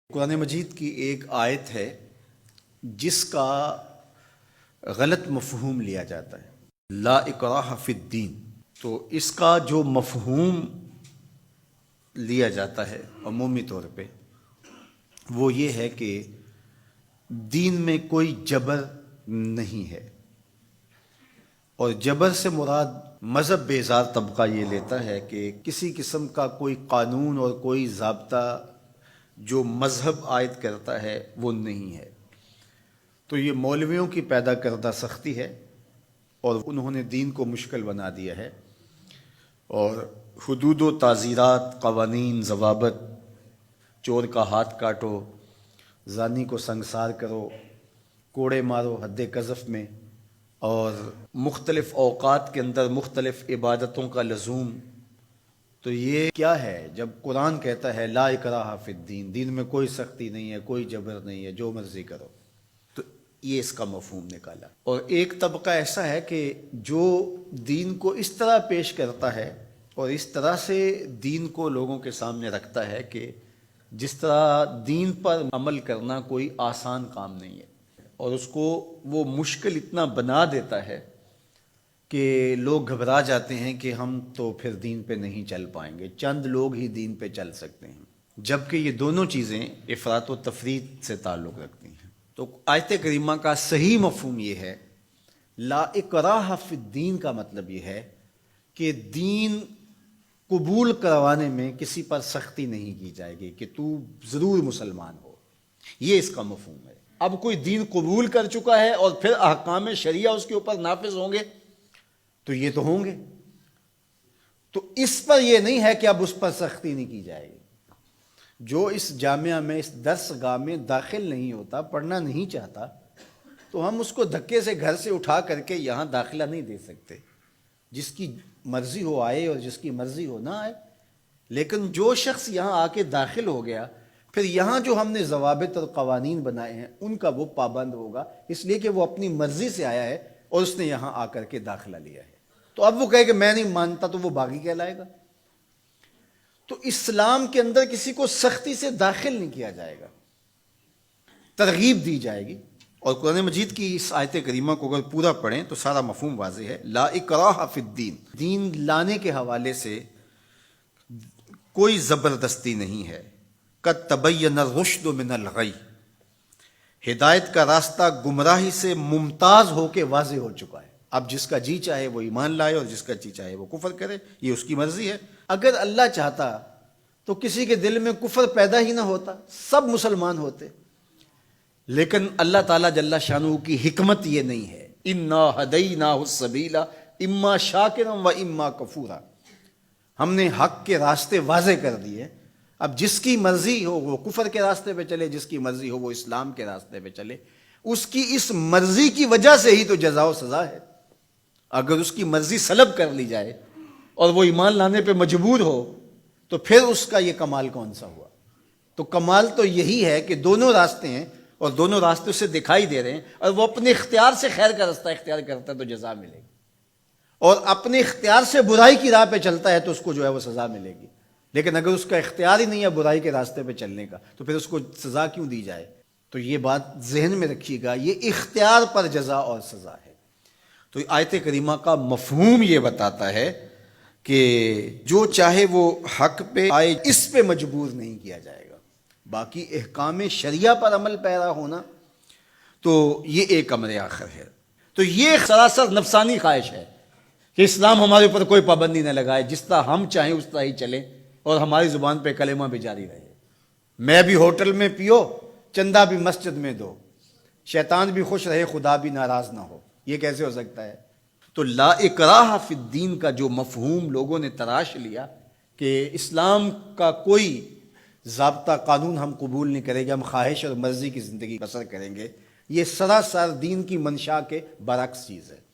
قرآن مجید کی ایک آیت ہے جس کا غلط مفہوم لیا جاتا ہے، لا اکراہ فی الدین۔ تو اس کا جو مفہوم لیا جاتا ہے عمومی طور پہ وہ یہ ہے کہ دین میں کوئی جبر نہیں ہے، اور جبر سے مراد مذہب بیزار طبقہ یہ لیتا ہے کہ کسی قسم کا کوئی قانون اور کوئی ضابطہ جو مذہب عائد کرتا ہے وہ نہیں ہے۔ تو یہ مولویوں کی پیدا کردہ سختی ہے اور انہوں نے دین کو مشکل بنا دیا ہے، اور حدود و تعزیرات، قوانین، ضوابط، چور کا ہاتھ کاٹو، زانی کو سنگسار کرو، کوڑے مارو حد قذف میں، اور مختلف اوقات کے اندر مختلف عبادتوں کا لزوم۔ تو یہ کیا ہے جب قرآن کہتا ہے لا اکراہ فی الدین، دین میں کوئی سختی نہیں ہے، کوئی جبر نہیں ہے، جو مرضی کرو؟ تو یہ اس کا مفہوم نکالا۔ اور ایک طبقہ ایسا ہے کہ جو دین کو اس طرح پیش کرتا ہے اور اس طرح سے دین کو لوگوں کے سامنے رکھتا ہے کہ جس طرح دین پر عمل کرنا کوئی آسان کام نہیں ہے، اور اس کو وہ مشکل اتنا بنا دیتا ہے کہ لوگ گھبرا جاتے ہیں کہ ہم تو پھر دین پہ نہیں چل پائیں گے، چند لوگ ہی دین پہ چل سکتے ہیں، جبکہ یہ دونوں چیزیں افراط و تفریط سے تعلق رکھتی ہیں۔ تو آیت کریمہ کا صحیح مفہوم یہ ہے، لا اکراہ فی الدین کا مطلب یہ ہے کہ دین قبول کروانے میں کسی پر سختی نہیں کی جائے گی کہ تو ضرور مسلمان ہو، یہ اس کا مفہوم ہے۔ اب کوئی دین قبول کر چکا ہے اور پھر احکام شریعہ اس کے اوپر نافذ ہوں گے تو یہ تو ہوں گے، تو اس پر یہ نہیں ہے کہ اب اس پر سختی نہیں کی جائے گی۔ جو اس جامعہ میں، اس درس گاہ میں داخل نہیں ہوتا، پڑھنا نہیں چاہتا، تو ہم اس کو دھکے سے گھر سے اٹھا کر کے یہاں داخلہ نہیں دے سکتے۔ جس کی مرضی ہو آئے اور جس کی مرضی ہو نہ آئے، لیکن جو شخص یہاں آ کے داخل ہو گیا، پھر یہاں جو ہم نے ضوابط اور قوانین بنائے ہیں ان کا وہ پابند ہوگا، اس لیے کہ وہ اپنی مرضی سے آیا ہے اور اس نے یہاں آ کر کے داخلہ لیا ہے۔ تو اب وہ کہے کہ میں نہیں مانتا تو وہ باغی کہلائے گا۔ تو اسلام کے اندر کسی کو سختی سے داخل نہیں کیا جائے گا، ترغیب دی جائے گی۔ اور قرآن مجید کی اس آیت کریمہ کو اگر پورا پڑھیں تو سارا مفہوم واضح ہے۔ لا اکراہ فی الدین، دین لانے کے حوالے سے کوئی زبردستی نہیں ہے۔ قد تبین الرشد من الغی، ہدایت کا راستہ گمراہی سے ممتاز ہو کے واضح ہو چکا ہے۔ اب جس کا جی چاہے وہ ایمان لائے اور جس کا جی چاہے وہ کفر کرے، یہ اس کی مرضی ہے۔ اگر اللہ چاہتا تو کسی کے دل میں کفر پیدا ہی نہ ہوتا، سب مسلمان ہوتے، لیکن اللہ تعالیٰ جل شانہ کی حکمت یہ نہیں ہے۔ انا ہدیناہ السبیل اما شاکرا و اما کفورا، ہم نے حق کے راستے واضح کر دیے، اب جس کی مرضی ہو وہ کفر کے راستے پہ چلے، جس کی مرضی ہو وہ اسلام کے راستے پہ چلے۔ اس کی اس مرضی کی وجہ سے ہی تو جزا و سزا ہے۔ اگر اس کی مرضی سلب کر لی جائے اور وہ ایمان لانے پہ مجبور ہو تو پھر اس کا یہ کمال کون سا ہوا؟ تو کمال تو یہی ہے کہ دونوں راستے ہیں اور دونوں راستے سے دکھائی دے رہے ہیں، اور وہ اپنے اختیار سے خیر کا راستہ اختیار کرتا ہے تو جزا ملے گی، اور اپنے اختیار سے برائی کی راہ پہ چلتا ہے تو اس کو جو ہے وہ سزا ملے گی۔ لیکن اگر اس کا اختیار ہی نہیں ہے برائی کے راستے پہ چلنے کا تو پھر اس کو سزا کیوں دی جائے؟ تو یہ بات ذہن میں رکھیے گا، یہ اختیار پر جزا اور سزا ہے۔ تو آیت کریمہ کا مفہوم یہ بتاتا ہے کہ جو چاہے وہ حق پہ آئے، اس پہ مجبور نہیں کیا جائے گا۔ باقی احکام شریعہ پر عمل پیرا ہونا تو یہ ایک امر آخر ہے۔ تو یہ سراسر نفسانی خواہش ہے کہ اسلام ہمارے اوپر کوئی پابندی نہ لگائے، جس طرح ہم چاہیں اس طرح ہی چلیں اور ہماری زبان پہ کلمہ بھی جاری رہے۔ میں بھی ہوٹل میں پیو، چندہ بھی مسجد میں دو، شیطان بھی خوش رہے، خدا بھی ناراض نہ ہو، یہ کیسے ہو سکتا ہے؟ تو لا اکراہ فی الدین کا جو مفہوم لوگوں نے تراش لیا کہ اسلام کا کوئی ضابطہ قانون ہم قبول نہیں کریں گے، ہم خواہش اور مرضی کی زندگی بسر کریں گے، یہ سراسر دین کی منشا کے برعکس چیز ہے۔